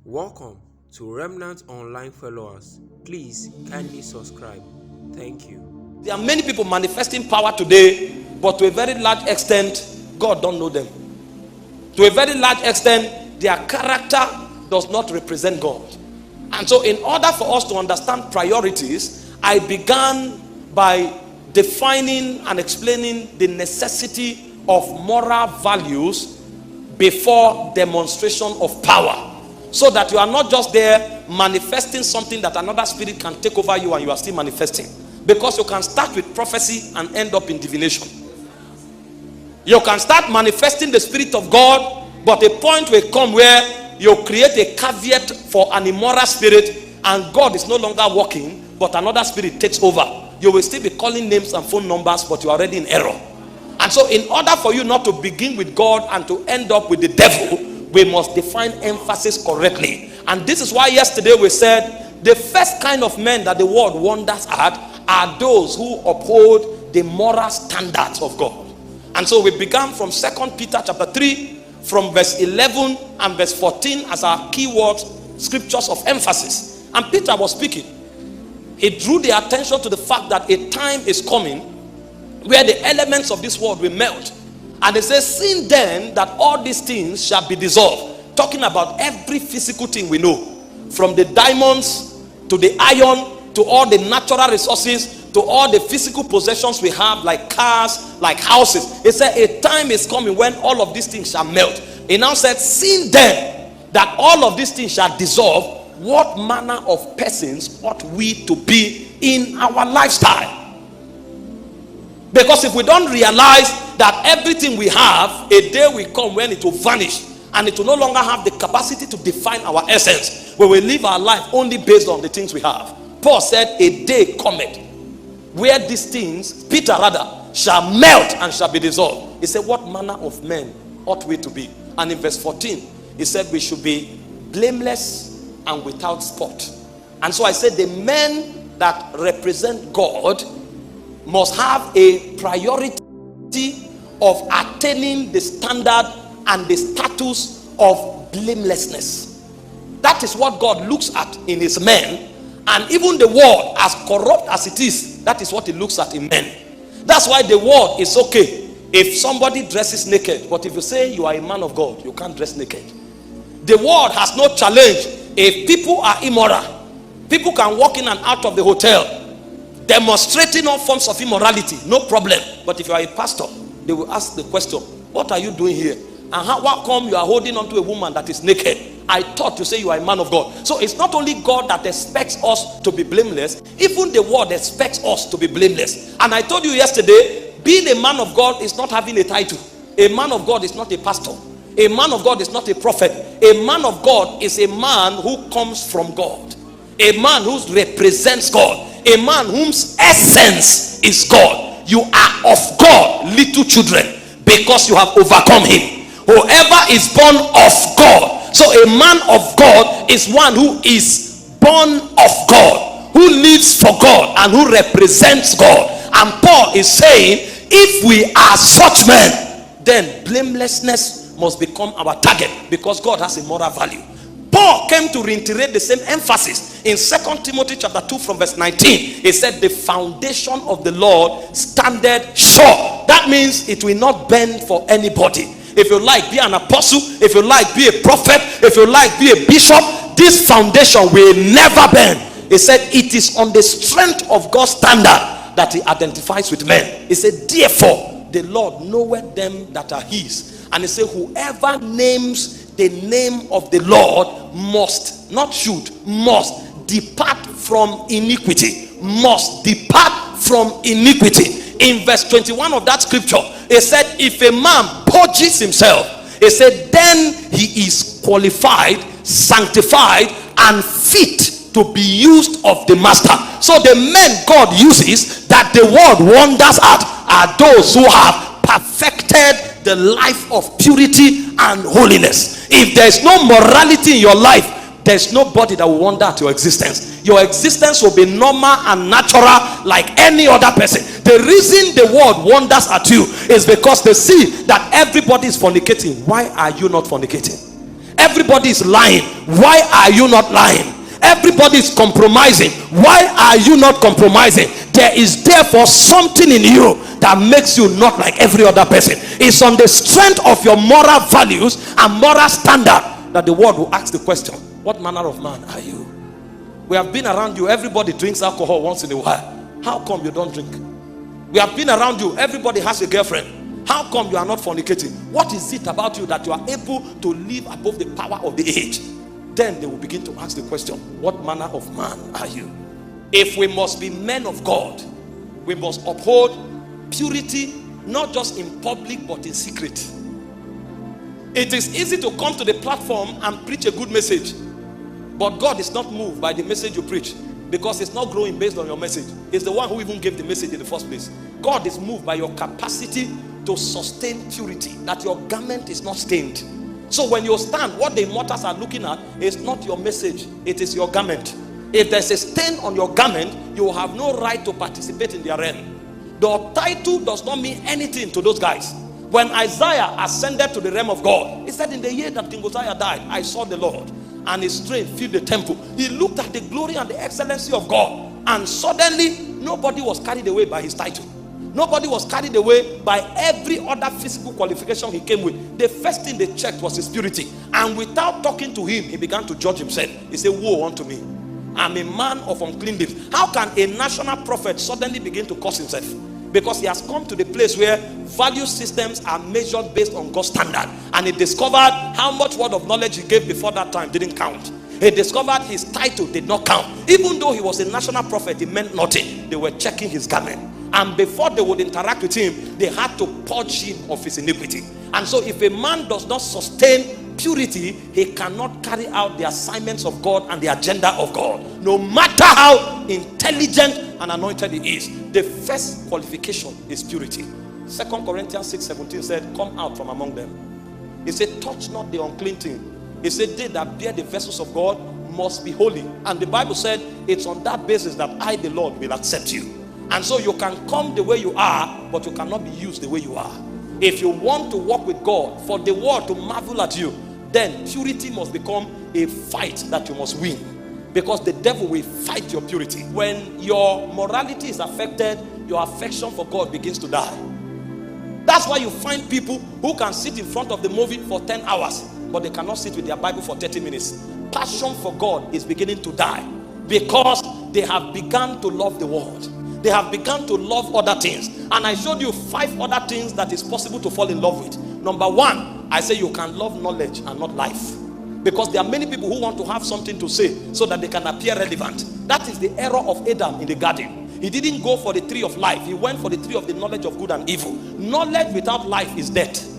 Welcome to Remnant Online Followers. Please kindly subscribe. Thank you. There are many people manifesting power today, but to a very large extent, God don't know them. To a very large extent, their character does not represent God. And so in order for us to understand priorities, I began by defining and explaining the necessity of moral values before demonstration of power. So that you are not just there manifesting something that another spirit can take over you and you are still manifesting. Because you can start with prophecy and end up in divination. You can start manifesting the Spirit of God, but a point will come where you create a caveat for an immoral spirit and God is no longer working, but another spirit takes over. You will still be calling names and phone numbers, but you are already in error. And so in order for you not to begin with God and to end up with the devil, we must define emphasis correctly. And this is why yesterday we said the first kind of men that the world wonders at are those who uphold the moral standards of God. And so we began from 2 Peter chapter 3 from verse 11 and verse 14 as our keywords, scriptures of emphasis. And Peter was speaking. He drew the attention to the fact that a time is coming where the elements of this world will melt. And it says, "Seeing then that all these things shall be dissolved," talking about every physical thing we know, from the diamonds to the iron to all the natural resources to all the physical possessions we have, like cars, like houses. It said a time is coming when all of these things shall melt. It now said, "Seeing then that all of these things shall dissolve, what manner of persons ought we to be in our lifestyle?" Because if we don't realize that everything we have, a day will come when it will vanish and it will no longer have the capacity to define our essence. We will live our life only based on the things we have. Paul said, "A day cometh where these things," Peter rather, "shall melt and shall be dissolved." He said, "What manner of men ought we to be?" And in verse 14, he said we should be blameless and without spot. And so I said the men that represent God must have a priority of attaining the standard and the status of blamelessness. That is what God looks at in his men. And even the world, as corrupt as it is, that is what he looks at in men. That's why the world is okay if somebody dresses naked. But if you say you are a man of God, you can't dress naked. The world has no challenge if people are immoral. People can walk in and out of the hotel demonstrating all forms of immorality, no problem. But if you are a pastor, they will ask the question, "What are you doing here? And how come you are holding on to a woman that is naked? I thought you say you are a man of God." So it's not only God that expects us to be blameless, even the world expects us to be blameless. And I told you yesterday, being a man of God is not having a title. A man of God is not a pastor. A man of God is not a prophet. A man of God is a man who comes from God. A man who represents God. A man whose essence is God. You are of God, little children, because you have overcome him. Whoever is born of God. So a man of God is one who is born of God, who lives for God and who represents God. And Paul is saying, if we are such men, then blamelessness must become our target, because God has a moral value. Paul came to reiterate the same emphasis in 2 Timothy chapter 2 from verse 19. He said, "The foundation of the Lord standeth sure." That means it will not bend for anybody. If you like, be an apostle. If you like, be a prophet. If you like, be a bishop. This foundation will never bend. He said, it is on the strength of God's standard that he identifies with men. He said, "Therefore, the Lord knoweth them that are his." And he said, "Whoever names the name of the Lord must," not should, must depart from iniquity. Must depart from iniquity. In verse 21 of that scripture, it said, if a man purges himself, it said, then he is qualified, sanctified, and fit to be used of the master. So the men God uses that the world wonders at are those who have perfected the life of purity and holiness. If there is no morality in your life, there's nobody that will wonder at your existence. Your existence will be normal and natural like any other person. The reason the world wonders at you is because they see that everybody is fornicating. Why are you not fornicating? Everybody is lying. Why are you not lying? Everybody is compromising. Why are you not compromising? There is therefore something in you that makes you not like every other person. It's on the strength of your moral values and moral standard that the world will ask the question, what manner of man are you? We have been around you. Everybody drinks alcohol once in a while. How come you don't drink? We have been around you. Everybody has a girlfriend. How come you are not fornicating? What is it about you that you are able to live above the power of the age? Then they will begin to ask the question, what manner of man are you? If we must be men of God, we must uphold purity, not just in public but in secret. It is easy to come to the platform and preach a good message, but God is not moved by the message you preach, because it's not growing based on your message. It's the one who even gave the message in the first place. God is moved by your capacity to sustain purity, that your garment is not stained. So when you stand, what the immortals are looking at is not your message, it is your garment. If there's a stain on your garment, you have no right to participate in their realm. The title does not mean anything to those guys. When Isaiah ascended to the realm of God, he said, in the year that King Uzziah died, I saw the Lord, and his strength filled the temple. He looked at the glory and the excellency of God, and suddenly nobody was carried away by his title. Nobody was carried away by every other physical qualification he came with. The first thing they checked was his purity. And without talking to him, he began to judge himself. He said, woe unto me, I'm a man of unclean lips. How can a national prophet suddenly begin to curse himself? Because he has come to the place where value systems are measured based on God's standard. And he discovered how much word of knowledge he gave before that time didn't count. He discovered his title did not count. Even though he was a national prophet, it meant nothing. They were checking his garment. And before they would interact with him, they had to purge him of his iniquity. And so if a man does not sustain purity, he cannot carry out the assignments of God and the agenda of God. No matter how intelligent and anointed he is, the first qualification is purity. 2 Corinthians 6:17 said, come out from among them. He said, touch not the unclean thing. He said, they that bear the vessels of God must be holy. And the Bible said, it's on that basis that I, the Lord, will accept you. And so you can come the way you are, but you cannot be used the way you are. If you want to walk with God, for the world to marvel at you, then purity must become a fight that you must win. Because the devil will fight your purity. When your morality is affected, your affection for God begins to die. That's why you find people who can sit in front of the movie for 10 hours, but they cannot sit with their Bible for 30 minutes. Passion for God is beginning to die because they have begun to love the world. They have begun to love other things. And I showed you 5 other things that is possible to fall in love with. Number 1, I say you can love knowledge and not life. Because there are many people who want to have something to say so that they can appear relevant. That is the error of Adam in the garden. He didn't go for the tree of life. He went for the tree of the knowledge of good and evil. Knowledge without life is death.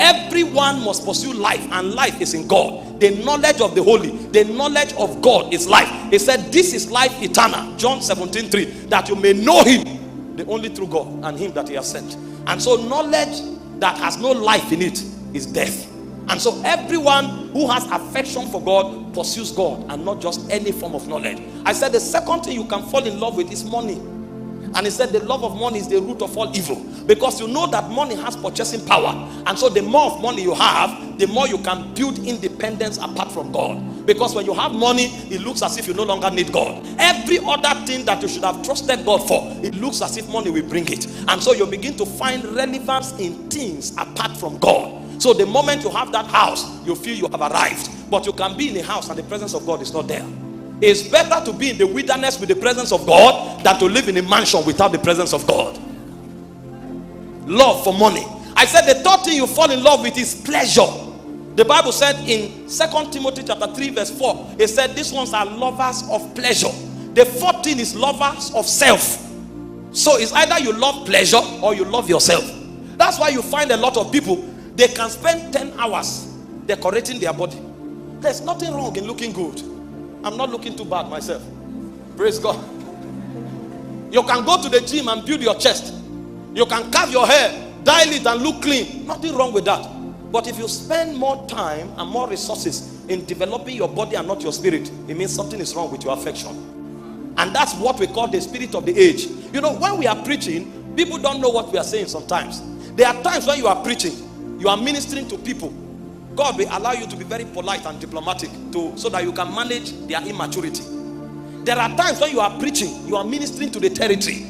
Everyone must pursue life, and life is in God. The knowledge of the holy, the knowledge of God is life. He said, this is life eternal, John 17:3, that you may know him, the only true God, and him that he has sent. And so knowledge that has no life in it is death. And so everyone who has affection for God pursues God, and not just any form of knowledge. I said the second thing you can fall in love with is money. And he said the love of money is the root of all evil, because you know that money has purchasing power. And so the more of money you have, the more you can build independence apart from God. Because when you have money, it looks as if you no longer need God. Every other thing that you should have trusted God for, it looks as if money will bring it. And so you begin to find relevance in things apart from God. So the moment you have that house, you feel you have arrived. But you can be in a house and the presence of God is not there. It's better to be in the wilderness with the presence of God than to live in a mansion without the presence of God. Love for money. I said the third thing you fall in love with is pleasure. The Bible said in 2 Timothy chapter 3 verse 4, it said these ones are lovers of pleasure. The fourth thing is lovers of self. So it's either you love pleasure or you love yourself. That's why you find a lot of people, they can spend 10 hours decorating their body. There's nothing wrong in looking good. I'm not looking too bad myself. Praise God. You can go to the gym and build your chest. You can carve your hair, dye it and look clean. Nothing wrong with that. But if you spend more time and more resources in developing your body and not your spirit, it means something is wrong with your affection. And that's what we call the spirit of the age. You know, when we are preaching, people don't know what we are saying sometimes. There are times when you are preaching, you are ministering to people, God will allow you to be very polite and diplomatic so that you can manage their immaturity. There are times when you are preaching, you are ministering to the territory.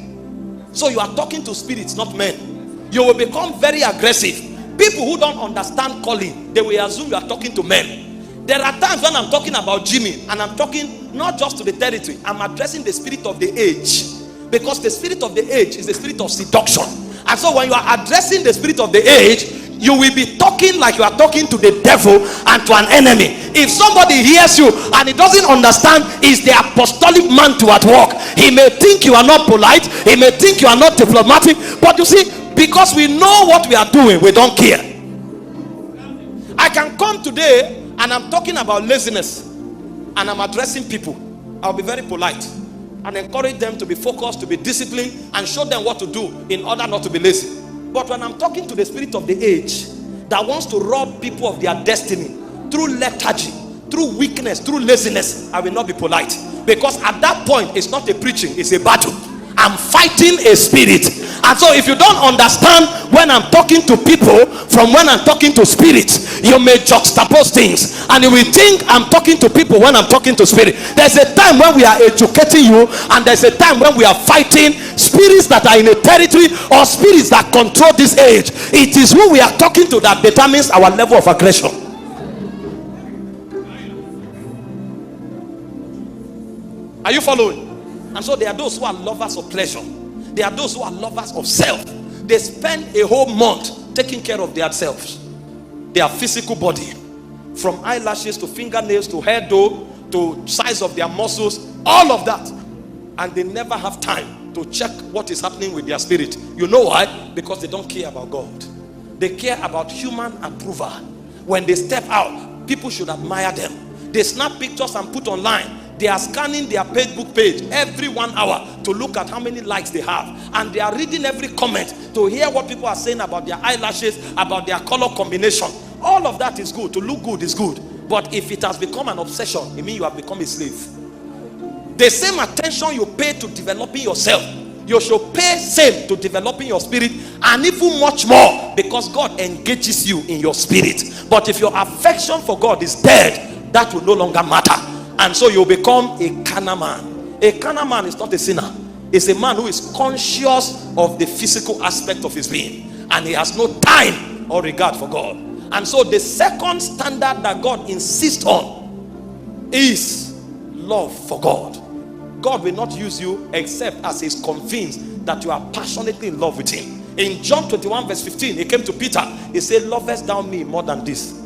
So you are talking to spirits, not men. You will become very aggressive. People who don't understand calling, they will assume you are talking to men. There are times when I'm talking about Jimmy, and I'm talking not just to the territory, I'm addressing the spirit of the age. Because the spirit of the age is the spirit of seduction. And so when you are addressing the spirit of the age, you will be talking like you are talking to the devil and to an enemy. If somebody hears you and he doesn't understand, is the apostolic mantle at work. He may think you are not polite, he may think you are not diplomatic, but you see, because we know what we are doing, we don't care. I can come today and I'm talking about laziness and I'm addressing people. I'll be very polite and encourage them to be focused, to be disciplined, and show them what to do in order not to be lazy. But when I'm talking to the spirit of the age that wants to rob people of their destiny through lethargy, through weakness, through laziness, I will not be polite. Because at that point, it's not a preaching, it's a battle. I'm fighting a spirit. And so if you don't understand when I'm talking to people from when I'm talking to spirits, you may juxtapose things and you will think I'm talking to people when I'm talking to spirit. There's a time when we are educating you, and there's a time when we are fighting spirits that are in a territory or spirits that control this age. It is who we are talking to that determines our level of aggression. Are you following? And so there are those who are lovers of pleasure. There are those who are lovers of self. They spend a whole month taking care of themselves, their physical body, from eyelashes to fingernails to hairdo to size of their muscles, all of that. And they never have time to check what is happening with their spirit. You know why? Because they don't care about God. They care about human approval. When they step out, people should admire them. They snap pictures and put online. They are scanning their Facebook page every 1 hour to look at how many likes they have. And they are reading every comment to hear what people are saying about their eyelashes, about their color combination. All of that is good. To look good is good. But if it has become an obsession, it means you have become a slave. The same attention you pay to developing yourself, you should pay same to developing your spirit, and even much more, because God engages you in your spirit. But if your affection for God is dead, that will no longer matter. And so you become a carnal man. A carnal man is not a sinner. It's a man who is conscious of the physical aspect of his being, and he has no time or regard for God. And so the second standard that God insists on is love for God. God will not use you except as he's convinced that you are passionately in love with him. In John 21 verse 15, he came to Peter. He said, "Lovest thou me more than this?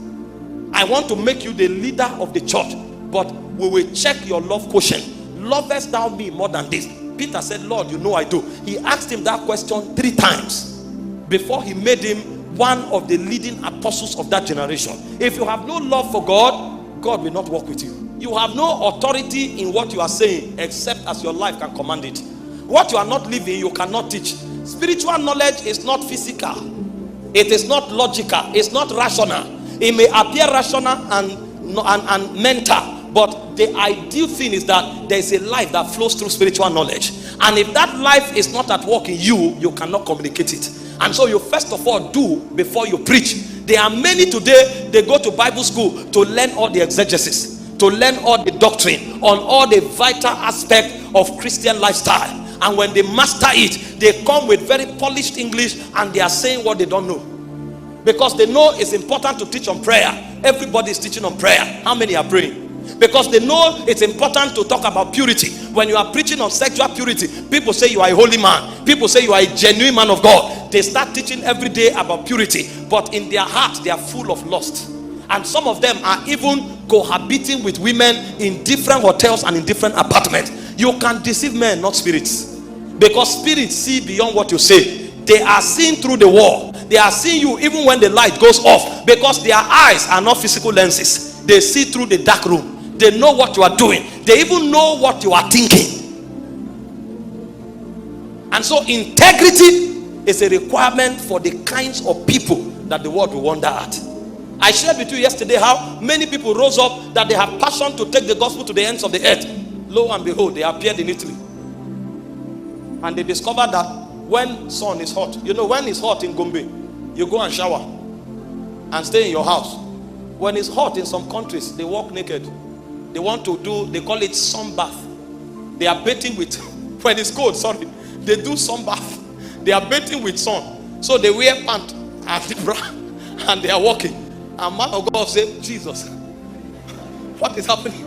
I want to make you the leader of the church, but we will check your love quotient. Lovest thou me more than this?" Peter said, "Lord, you know I do." He asked him that question 3 times before he made him one of the leading apostles of that generation. If you have no love for God, God will not work with you. You have no authority in what you are saying except as your life can command it. What you are not living, you cannot teach. Spiritual knowledge is not physical. It is not logical. It's not rational. It may appear rational and mental, but the ideal thing is that there is a life that flows through spiritual knowledge. And if that life is not at work in you, you cannot communicate it. And so you first of all do before you preach. There are many today, they go to Bible school to learn all the exegesis, to learn all the doctrine on all the vital aspect of Christian lifestyle. And when they master it, they come with very polished English and they are saying what they don't know. Because they know it's important to teach on prayer. Everybody is teaching on prayer. How many are praying? Because they know it's important to talk about purity. When you are preaching on sexual purity, people say you are a holy man. People say you are a genuine man of God. They start teaching every day about purity. But in their heart, they are full of lust. And some of them are even cohabiting with women in different hotels and in different apartments. You can deceive men, not spirits. Because spirits see beyond what you say. They are seeing through the wall. They are seeing you even when the light goes off. Because their eyes are not physical lenses. They see through the dark room. They know what you are doing. They even know what you are thinking. And so integrity is a requirement for the kinds of people that the world will wonder at. I shared with you yesterday how many people rose up that they have passion to take the gospel to the ends of the earth. Lo and behold, they appeared in Italy. And they discovered that when sun is hot, you know, when it's hot in Gombe, you go and shower and stay in your house. When it's hot in some countries, they walk naked. They want to do, they call it sunbath. They are bathing with, when it's cold, sorry, they do sunbath. They are bathing with sun. So they wear pants and the bra and they are walking. And man of God say, Jesus, what is happening?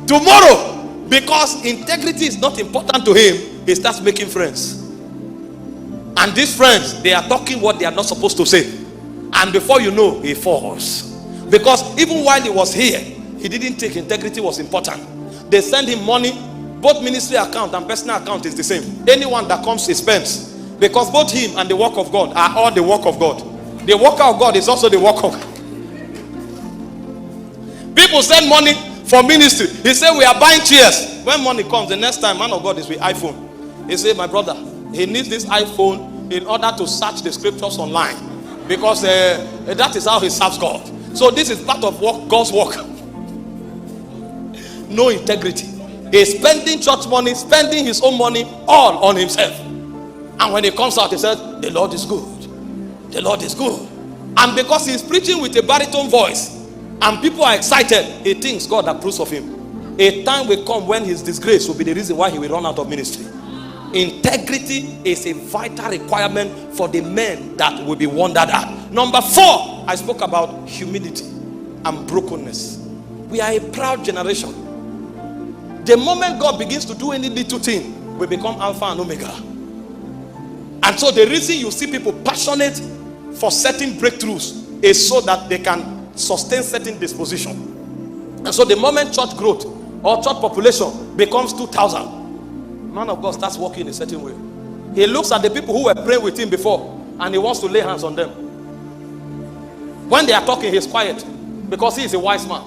Tomorrow, because integrity is not important to him, he starts making friends. And these friends, they are talking what they are not supposed to say. And before you know, he falls. Because even while he was here, he didn't think integrity was important. They send him money. Both ministry account and personal account is the same. Anyone that comes, he spends. Because both him and the work of God are all the work of God. The worker of God is also the work of God. People send money for ministry. He said, we are buying chairs. When money comes, the next time, man of God is with iPhone. He said, my brother, he needs this iPhone in order to search the scriptures online. Because that is how he serves God. So this is part of work, God's work. No integrity. He's spending church money, spending his own money, all on himself. And when he comes out, he says, the Lord is good. The Lord is good. And because he's preaching with a baritone voice, and people are excited, he thinks God approves of him. A time will come when his disgrace will be the reason why he will run out of ministry. Integrity is a vital requirement for the men that will be wondered at. Number 4, I spoke about humility and brokenness. We are a proud generation. The moment God begins to do any little thing, we become Alpha and Omega. And so the reason you see people passionate for certain breakthroughs is so that they can sustain certain disposition. And so the moment church growth or church population becomes 2,000, man of God starts walking a certain way. He looks at the people who were praying with him before and he wants to lay hands on them. When they are talking, he's quiet because he is a wise man.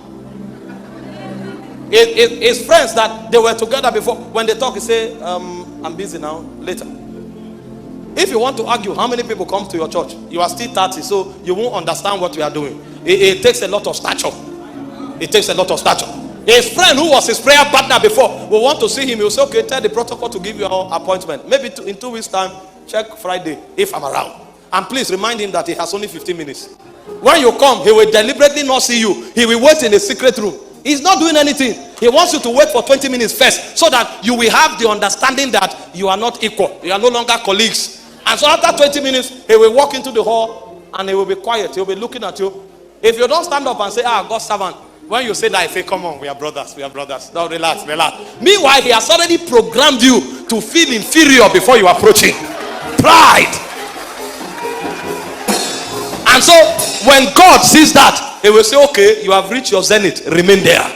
His friends that they were together before, when they talk, he say, I'm busy now, later. If you want to argue, how many people come to your church? You are still 30, so you won't understand what we are doing. It takes a lot of stature. It takes a lot of stature. His friend who was his prayer partner before will want to see him. He will say, okay, tell the protocol to give you an appointment. Maybe in 2 weeks time, check Friday if I'm around. And please remind him that he has only 15 minutes. When you come, he will deliberately not see you. He will wait in a secret room. He's not doing anything. He wants you to wait for 20 minutes first so that you will have the understanding that you are not equal. You are no longer colleagues. And so after 20 minutes, he will walk into the hall and he will be quiet. He will be looking at you. If you don't stand up and say, God's servant, when you say that, I say, come on, we are brothers, we are brothers. No, relax, relax. Meanwhile, he has already programmed you to feel inferior before you approach him. Pride. And so, when God sees that, he will say, okay, you have reached your zenith, remain there.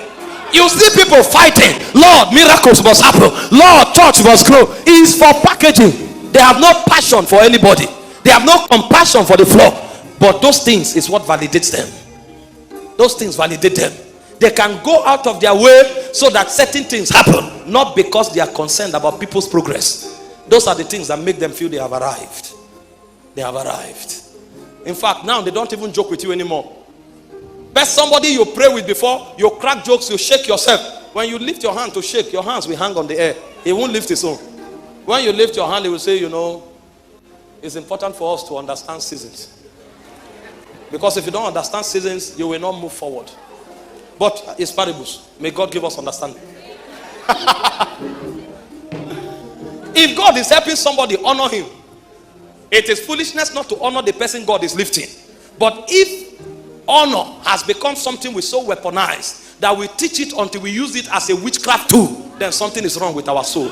You see people fighting. Lord, miracles must happen. Lord, church must grow. It's for packaging. They have no passion for anybody. They have no compassion for the flock. But those things is what validates them. Those things validate them. They can go out of their way so that certain things happen, not because they are concerned about people's progress. Those are the things that make them feel they have arrived. They have arrived. In fact, now they don't even joke with you anymore. Best somebody you pray with before, you crack jokes, you shake yourself. When you lift your hand to shake, your hands will hang on the air. He won't lift his own. When you lift your hand, he will say, you know, it's important for us to understand seasons. Because if you don't understand seasons, you will not move forward. But it's parables. May God give us understanding. If God is helping somebody, honor him. It is foolishness not to honor the person God is lifting. But if honor has become something we so weaponize that we teach it until we use it as a witchcraft tool, then something is wrong with our soul.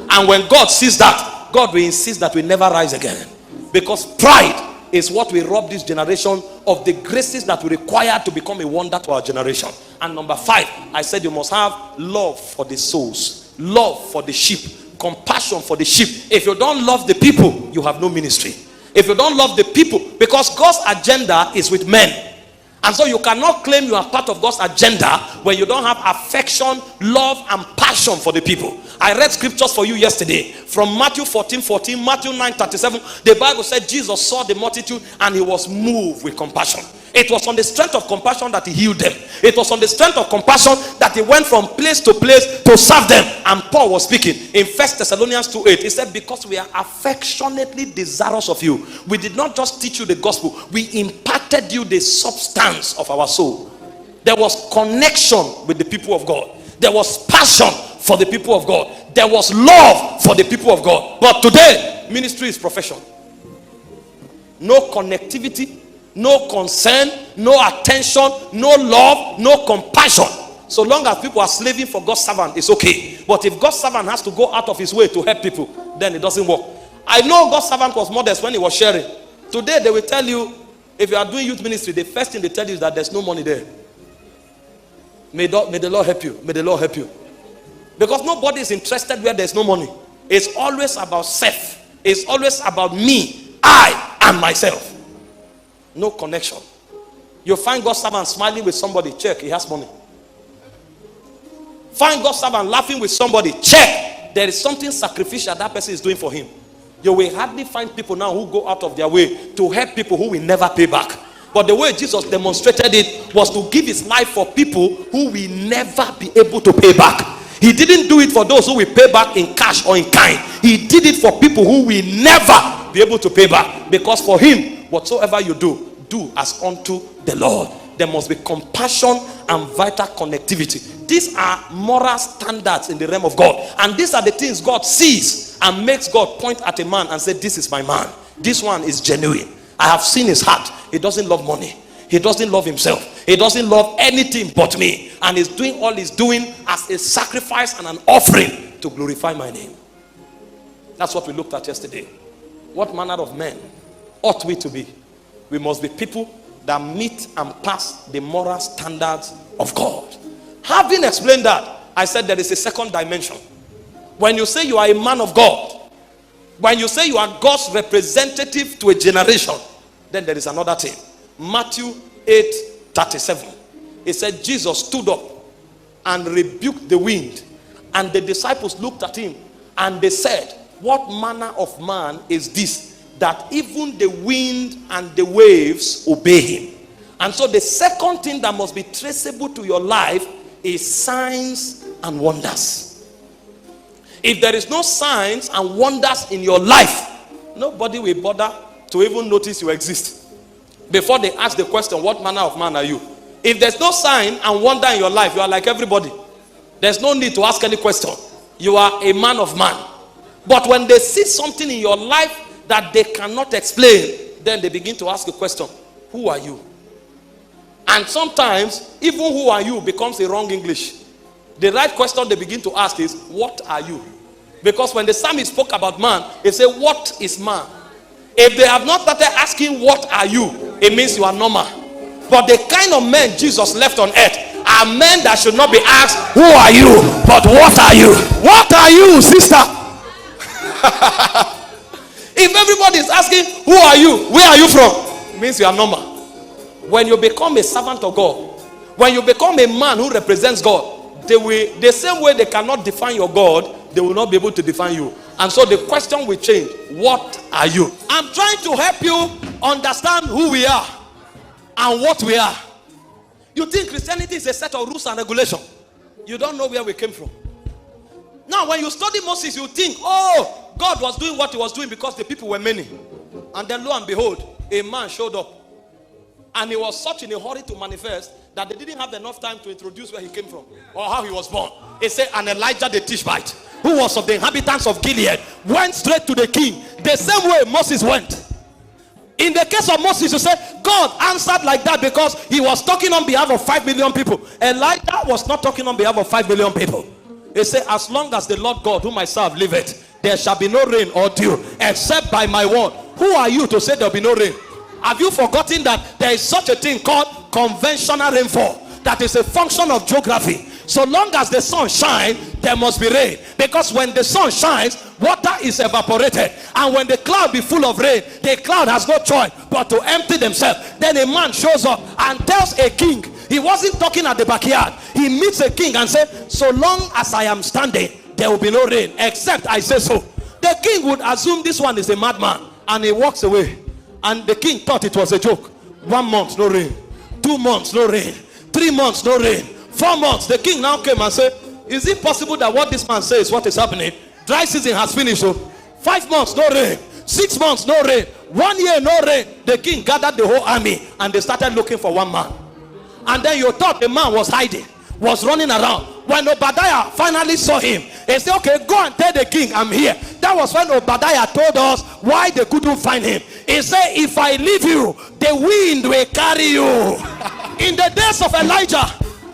And when God sees that, God will insist that we never rise again. Because pride is what will rob this generation of the graces that we require to become a wonder to our generation. And number 5, I said you must have love for the souls, love for the sheep, compassion for the sheep. If you don't love the people, you have no ministry. If you don't love the people, because God's agenda is with men. And so you cannot claim you are part of God's agenda when you don't have affection, love, and passion for the people. I read scriptures for you yesterday from Matthew 14:14, Matthew 9:37. The Bible said Jesus saw the multitude and he was moved with compassion. It was on the strength of compassion that he healed them. It was on the strength of compassion that he went from place to place to serve them. And Paul was speaking in 1 Thessalonians 2:8. He said, because we are affectionately desirous of you. We did not just teach you the gospel, we imparted you the substance of our soul. There was connection with the people of God. There was passion for the people of God. There was love for the people of God. But today, ministry is profession. No connectivity, no concern, no attention, no love, no compassion. So long as people are slaving for God's servant, it's okay. But if God's servant has to go out of his way to help people, then it doesn't work. I know God's servant was modest when he was sharing. Today they will tell you, if you are doing youth ministry, the first thing they tell you is that there's no money there. May the Lord help you. May the Lord help you. Because nobody is interested where there's no money. It's always about self. It's always about me, I, and myself. No connection. You find God's servant smiling with somebody, check, he has money. Find God's servant laughing with somebody, check, there is something sacrificial that person is doing for him. You will hardly find people now who go out of their way to help people who will never pay back. But the way Jesus demonstrated it was to give his life for people who will never be able to pay back. He didn't do it for those who will pay back in cash or in kind. He did it for people who will never be able to pay back. Because for him, whatsoever you do, do as unto the Lord. There must be compassion and vital connectivity. These are moral standards in the realm of God. And these are the things God sees and makes God point at a man and say, this is my man. This one is genuine. I have seen his heart. He doesn't love money. He doesn't love himself. He doesn't love anything but me. And he's doing all he's doing as a sacrifice and an offering to glorify my name. That's what we looked at yesterday. What manner of men ought we to be? We must be people that meet and pass the moral standards of God. Having explained that, I said there is a second dimension. When you say you are a man of God, when you say you are God's representative to a generation, then there is another thing. Matthew 8:37. It said Jesus stood up and rebuked the wind, and the disciples looked at him and they said, what manner of man is this, that even the wind and the waves obey him? And so the second thing that must be traceable to your life is signs and wonders. If there is no signs and wonders in your life, nobody will bother to even notice you exist before they ask the question, what manner of man are you? If there's no sign and wonder in your life, you are like everybody. There's no need to ask any question. You are a man of man. But when they see something in your life that they cannot explain, then they begin to ask a question. Who are you? And sometimes, even who are you becomes a wrong English. The right question they begin to ask is, what are you? Because when the psalmist spoke about man, he said, what is man? If they have not started asking, what are you? It means you are normal. But the kind of men Jesus left on earth are men that should not be asked, who are you? But what are you? What are you, sister? If everybody is asking, who are you? Where are you from? It means you are normal. When you become a servant of God, when you become a man who represents God, the same way they cannot define your God, they will not be able to define you. And so the question will change. What are you? I'm trying to help you understand who we are and what we are. You think Christianity is a set of rules and regulations. You don't know where we came from. Now when you study Moses, you think, oh, God was doing what he was doing because the people were many. And then lo and behold, a man showed up. And he was such in a hurry to manifest that they didn't have enough time to introduce where he came from or how he was born. It said, and Elijah the Tishbite, who was of the inhabitants of Gilead, went straight to the king. The same way Moses went. In the case of Moses, you say, God answered like that because he was talking on behalf of 5 million people. Elijah was not talking on behalf of 5 million people. He said, as long as the Lord God whom I serve liveth, there shall be no rain or dew except by my word. Who are you to say there will be no rain? Have you forgotten that there is such a thing called conventional rainfall? That is a function of geography. So long as the sun shines, there must be rain. Because when the sun shines, water is evaporated. And when the cloud be full of rain, the cloud has no choice but to empty themselves. Then a man shows up and tells a king. He wasn't talking at the backyard. He meets a king and said, so long as I am standing, there will be no rain, except I say so. The king would assume this one is a madman. And he walks away. And the king thought it was a joke. 1 month, no rain. 2 months, no rain. 3 months, no rain. 4 months. The king now came and said, is it possible that what this man says is what is happening? Dry season has finished. So 5 months, no rain. 6 months, no rain. 1 year, no rain. The king gathered the whole army and they started looking for one man. And then you thought the man was hiding, was running around. When Obadiah finally saw him, he said, okay, go and tell the king I'm here. That was when Obadiah told us why they couldn't find him. He said, if I leave you, the wind will carry you. In the days of Elijah,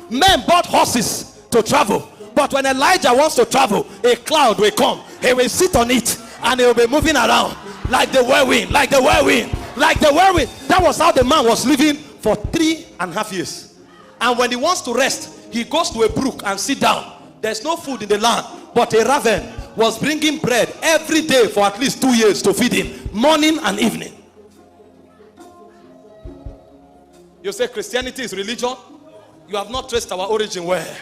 men bought horses to travel. But when Elijah wants to travel, a cloud will come. He will sit on it and he will be moving around like the whirlwind, like the whirlwind, like the whirlwind. That was how the man was living for 3.5 years. And when he wants to rest, he goes to a brook and sit down. There's no food in the land, but a raven was bringing bread every day for at least 2 years to feed him, morning and evening. You say Christianity is religion? You have not traced our origin where?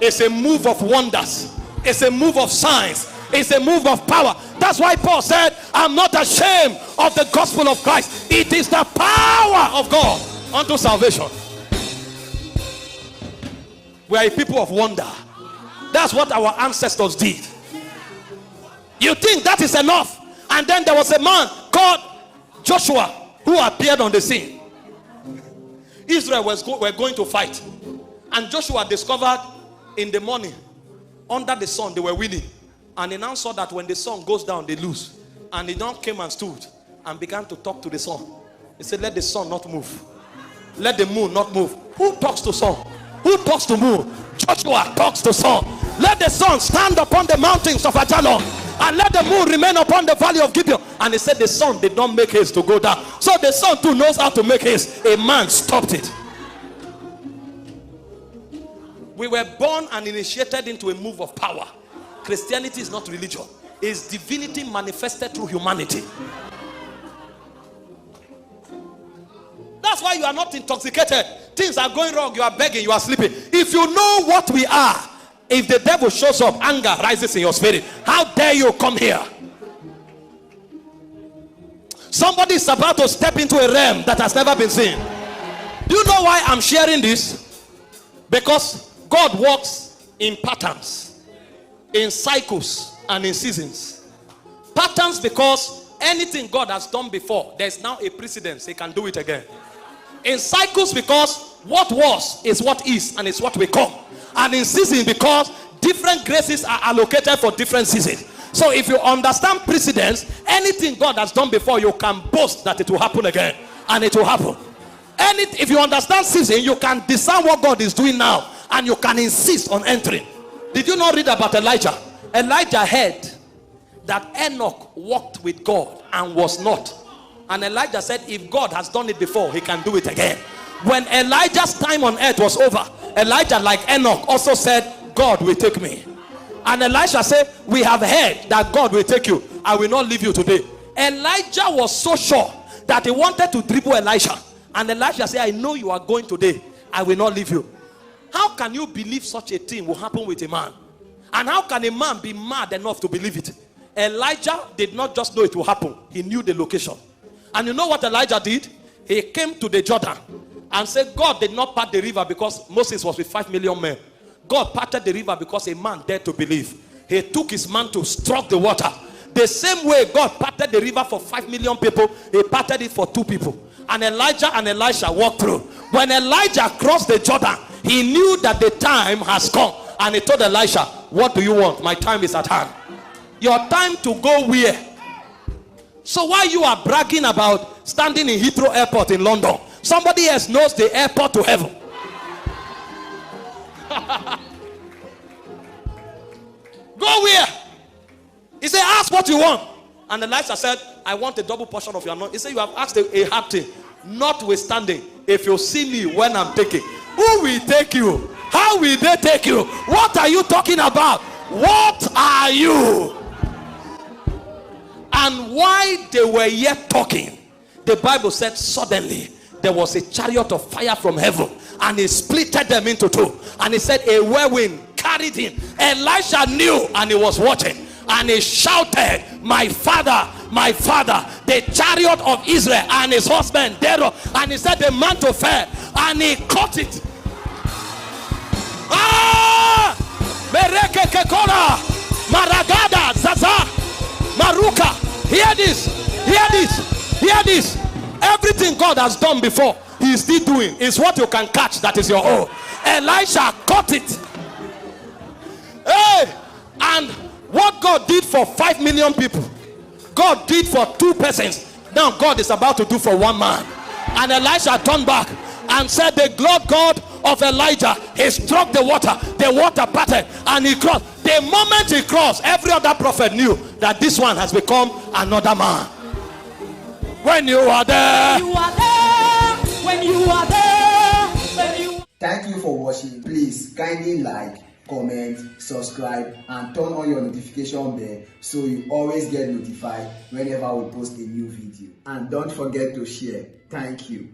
It's a move of wonders. It's a move of signs. It's a move of power. That's why Paul said, I'm not ashamed of the gospel of Christ. It is the power of God unto salvation. We are a people of wonder. That's what our ancestors did. You think that is enough? And then there was a man called Joshua who appeared on the scene. Israel were going to fight. And Joshua discovered in the morning, under the sun, they were winning. And he now saw that when the sun goes down, they lose. And he now came and stood and began to talk to the sun. He said, let the sun not move. Let the moon not move. Who talks to sun? Who talks to moon? Joshua talks to sun. Let the sun stand upon the mountains of Ajalon, and let the moon remain upon the valley of Gibeon. And he said the sun did not make haste to go down. So the sun too knows how to make haste. A man stopped it. We were born and initiated into a move of power. Christianity is not religion. It's divinity manifested through humanity. That's why you are not intoxicated. Things are going wrong. You are begging. You are sleeping. If you know what we are, if the devil shows up, anger rises in your spirit. How dare you come here? Somebody is about to step into a realm that has never been seen. Do you know why I'm sharing this? Because God works in patterns, in cycles, and in seasons. Patterns because anything God has done before, there's now a precedence. He can do it again. In cycles because what was is what is, and it's what will come. And in seasons because different graces are allocated for different seasons. So if you understand precedence, anything God has done before, you can boast that it will happen again, and it will happen. If you understand season, you can discern what God is doing now, and you can insist on entering. Did you not read about Elijah? Elijah heard that Enoch walked with God and was not. And Elijah said, if God has done it before, he can do it again. When Elijah's time on earth was over, Elijah, like Enoch, also said, God will take me. And Elisha said, we have heard that God will take you. I will not leave you today. Elijah was so sure that he wanted to dribble Elisha. And Elisha said, I know you are going today. I will not leave you. How can you believe such a thing will happen with a man? And how can a man be mad enough to believe it? Elijah did not just know it will happen. He knew the location. And you know what Elijah did? He came to the Jordan and said, God did not part the river because Moses was with 5 million men. God parted the river because a man dared to believe. He took his mantle, struck the water. The same way God parted the river for 5 million people, he parted it for 2 people. And Elijah and Elisha walked through. When Elijah crossed the Jordan, he knew that the time has come. And he told Elisha, what do you want? My time is at hand. Your time to go where? So why you are bragging about standing in Heathrow Airport in London? Somebody else knows the airport to heaven. Go where? He said, ask what you want. And Elisha said, I want a double portion of your anointing. He said, you have asked a hard thing. Notwithstanding, if you see me when I'm taking, who will take you? How will they take you? What are you talking about? What are you? And while they were yet talking, the Bible said suddenly there was a chariot of fire from heaven, and he splitted them into 2. And he said a whirlwind carried him. Elisha knew, and he was watching, and he shouted, my father, the chariot of Israel and his horsemen thereof. And he said the mantle fell, and he cut it. Ah! Mereke Kekora, Maragada, Zaza, Maruka. Hear this, hear this, hear this. Everything God has done before, he is still doing. Is what you can catch that is your own. Elisha cut it. Hey! And what God did for 5 million people, God did for 2 persons. Now God is about to do for 1 man. And Elisha turned back and said, the Lord God of Elijah, he struck the water parted, and he crossed. The moment he crossed, every other prophet knew that this one has become another man. When you are there, you are there. When you are there, when you... Thank you for watching. Please kindly like, comment, subscribe, and turn on your notification bell so you always get notified whenever we post a new video. And don't forget to share. Thank you.